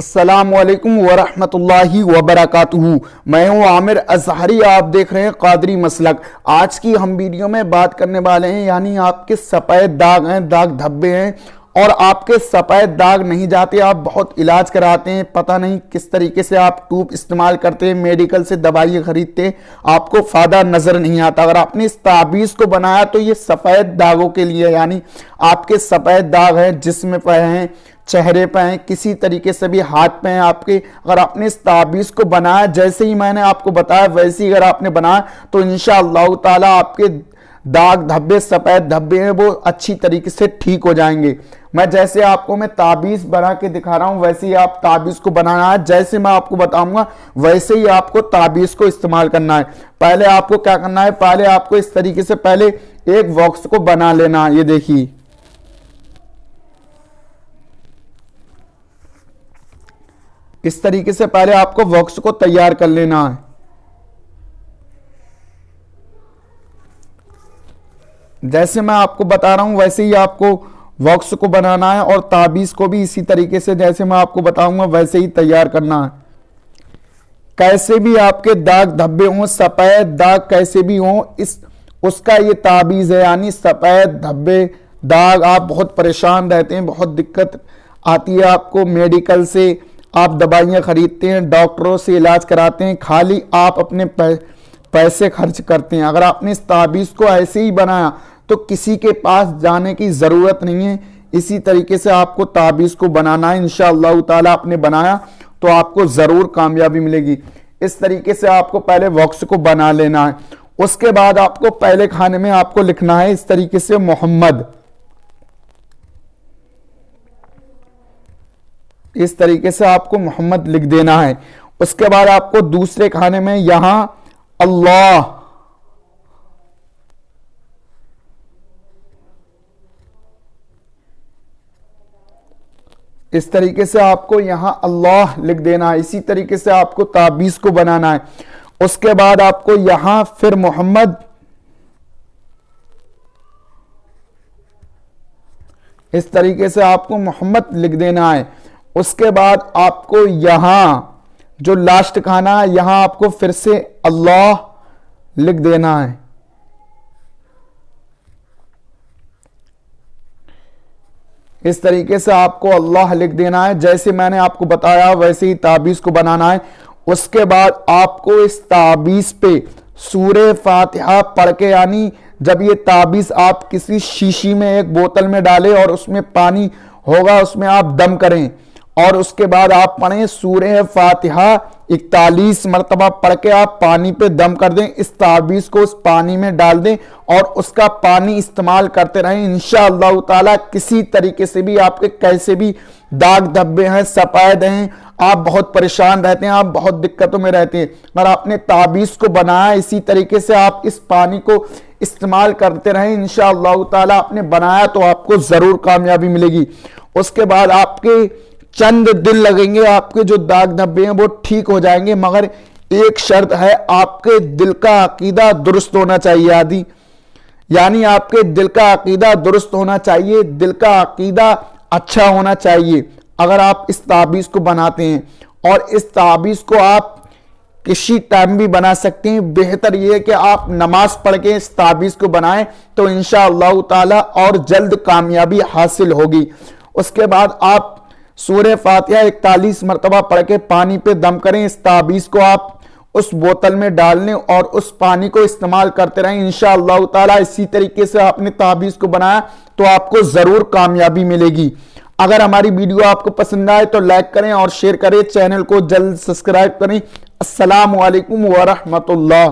अस्सलामुअलैकुम वरहमतुल्लाहि वबरकातुहू। मैं हूँ आमिर अजहरी, आप देख रहे हैं कादरी मसलक। आज की हम वीडियो में बात करने वाले हैं यानी आपके सफ़ेद दाग हैं, दाग धब्बे हैं और आपके सफ़ेद दाग नहीं जाते, आप बहुत इलाज कराते हैं, पता नहीं किस तरीके से आप ट्यूब इस्तेमाल करते हैं, मेडिकल से दवाइयाँ खरीदते हैं, आपको फ़ायदा नज़र नहीं आता। अगर आपने इस ताबीज़ को बनाया तो ये सफ़ेद दागों के लिए, यानी आपके सफ़ेद दाग हैं जिस्म पर हैं, चेहरे पे हैं, किसी तरीके से भी हाथ पे हैं आपके, अगर आपने इस ताबीज़ को बनाया जैसे ही मैंने आपको बताया वैसे ही अगर आपने बनाया तो इंशाअल्लाह ताला आपके दाग धब्बे, सफ़ेद धब्बे हैं वो अच्छी तरीके से ठीक हो जाएंगे। मैं जैसे आपको मैं ताबीज़ बना के दिखा रहा हूं वैसे ही आप ताबीज़ को बनाना है, जैसे मैं आपको बताऊंगा वैसे ही आपको ताबीज़ को इस्तेमाल करना है। पहले आपको क्या करना है, पहले आपको इस तरीके से पहले एक बॉक्स को बना लेना है। ये देखिए, इस तरीके से पहले आपको बॉक्स को तैयार कर लेना है। जैसे मैं आपको बता रहा हूं वैसे ही आपको बॉक्स को बनाना है और ताबीज़ को भी इसी तरीके से जैसे मैं आपको बताऊंगा वैसे ही तैयार करना है। कैसे भी आपके दाग धब्बे हों, सफ़ेद दाग कैसे भी हों, इस उसका ये ताबीज़ है। यानी सफ़ेद धब्बे दाग, आप बहुत परेशान रहते हैं, बहुत दिक्कत आती है आपको, मेडिकल से आप दवाइयाँ खरीदते हैं, डॉक्टरों से इलाज कराते हैं, खाली आप अपने पैसे खर्च करते हैं। अगर आपने इस ताबीज़ को ऐसे ही बनाया तो किसी के पास जाने की ज़रूरत नहीं है। इसी तरीके से आपको ताबीज़ को बनाना है। इंशाअल्लाह ताला आपने बनाया तो आपको ज़रूर कामयाबी मिलेगी। इस तरीके से आपको पहले बॉक्स को बना लेना है। उसके बाद आपको पहले खाने में आपको लिखना है इस तरीके से मोहम्मद, इस तरीके से आपको मोहम्मद लिख देना है। उसके बाद आपको दूसरे खाने में यहां अल्लाह, इस तरीके से आपको यहां अल्लाह लिख देना है। इसी तरीके से आपको ताबीज़ को बनाना है। उसके बाद आपको यहां फिर मोहम्मद, इस तरीके से आपको मोहम्मद लिख देना है। उसके बाद आपको यहां जो लास्ट खाना है यहां आपको फिर से अल्लाह लिख देना है। इस तरीके से आपको अल्लाह लिख देना है। जैसे मैंने आपको बताया वैसे ही ताबीज़ को बनाना है। उसके बाद आपको इस ताबीज़ पे सूरे फातिहा पढ़ के, यानी जब ये ताबीज़ आप किसी शीशी में एक बोतल में डालें और उसमें पानी होगा उसमें आप दम करें और उसके बाद आप पढ़ें सूरे फातिहा 41 मरतबा पढ़ के आप पानी पे दम कर दें। इस ताबीज़ को उस पानी में डाल दें और उसका पानी इस्तेमाल करते रहें। इंशाअल्लाह ताला किसी तरीके से भी आपके कैसे भी दाग धब्बे हैं, सफ़ेद हैं, आप बहुत परेशान रहते हैं, आप बहुत दिक्कतों में रहते हैं, अगर आपने ताबीज़ को बनाया इसी तरीके से आप इस पानी को इस्तेमाल करते रहें, इंशाअल्लाह ताला आपने बनाया तो आपको ज़रूर कामयाबी मिलेगी। उसके बाद आपके चंद दिन लगेंगे, आपके जो दाग धब्बे हैं वो ठीक हो जाएंगे, मगर एक शर्त है, आपके दिल का अकीदा दुरुस्त होना चाहिए। आदि यानी आपके दिल का अकीदा दुरुस्त होना चाहिए, दिल का अकीदा अच्छा होना चाहिए अगर आप इस ताबीज़ को बनाते हैं। और इस ताबीज़ को आप किसी टाइम भी बना सकते हैं। बेहतर यह है कि आप नमाज पढ़ के इस ताबीज़ को बनाएं तो इंशाअल्लाह ताला और जल्द कामयाबी हासिल होगी। उसके बाद आप सूरे फातिहा 41 मरतबा पढ़ के पानी पे दम करें। इस ताबीज़ को आप उस बोतल में डाल लें और उस पानी को इस्तेमाल करते रहें। इंशाअल्लाह ताला इसी तरीके से आपने ताबीज़ को बनाया तो आपको ज़रूर कामयाबी मिलेगी। अगर हमारी वीडियो आपको पसंद आए तो लाइक करें और शेयर करें, चैनल को जल्द सब्सक्राइब करें। अस्सलामु अलैकुम व रहमतुल्लाह।